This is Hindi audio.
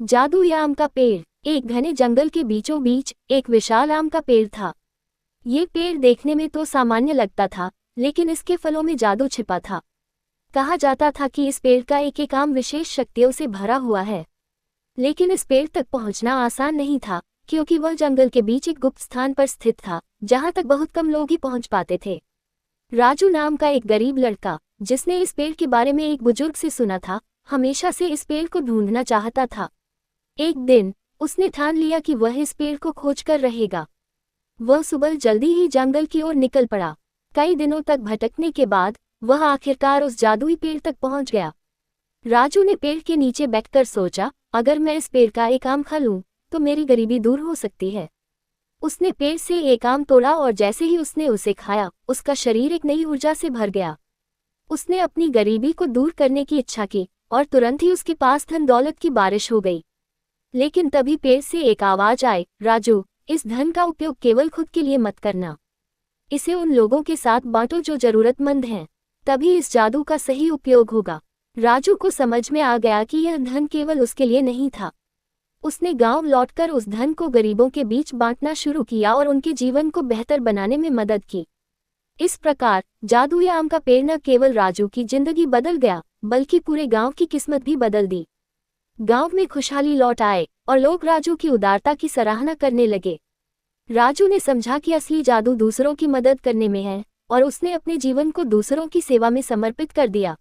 जादुई आम का पेड़। एक घने जंगल के बीचों बीच एक विशाल आम का पेड़ था। ये पेड़ देखने में तो सामान्य लगता था, लेकिन इसके फलों में जादू छिपा था। कहा जाता था कि इस पेड़ का एक एक आम विशेष शक्तियों से भरा हुआ है। लेकिन इस पेड़ तक पहुंचना आसान नहीं था, क्योंकि वह जंगल के बीच एक गुप्त स्थान पर स्थित था, जहां तक बहुत कम लोग ही पहुंच पाते थे। राजू नाम का एक गरीब लड़का, जिसने इस पेड़ के बारे में एक बुजुर्ग से सुना था, हमेशा से इस पेड़ को ढूंढना चाहता था। एक दिन उसने ठान लिया कि वह इस पेड़ को खोजकर रहेगा। वह सुबह जल्दी ही जंगल की ओर निकल पड़ा। कई दिनों तक भटकने के बाद वह आखिरकार उस जादुई पेड़ तक पहुंच गया। राजू ने पेड़ के नीचे बैठकर सोचा, अगर मैं इस पेड़ का एक आम खा लूं, तो मेरी गरीबी दूर हो सकती है। उसने पेड़ से एक आम तोड़ा और जैसे ही उसने उसे खाया, उसका शरीर एक नई ऊर्जा से भर गया। उसने अपनी गरीबी को दूर करने की इच्छा की और तुरंत ही उसके पास धन दौलत की बारिश हो गई। लेकिन तभी पेड़ से एक आवाज आई, राजू, इस धन का उपयोग केवल खुद के लिए मत करना। इसे उन लोगों के साथ बांटो जो जरूरतमंद हैं। तभी इस जादू का सही उपयोग होगा। राजू को समझ में आ गया कि यह धन केवल उसके लिए नहीं था। उसने गांव लौटकर उस धन को गरीबों के बीच बांटना शुरू किया और उनके जीवन को बेहतर बनाने में मदद की। इस प्रकार जादुई आम का पेड़ न केवल राजू की जिंदगी बदल गया, बल्कि पूरे गांव की किस्मत भी बदल दी। गांव में खुशहाली लौट आए और लोग राजू की उदारता की सराहना करने लगे। राजू ने समझा कि असली जादू दूसरों की मदद करने में है, और उसने अपने जीवन को दूसरों की सेवा में समर्पित कर दिया।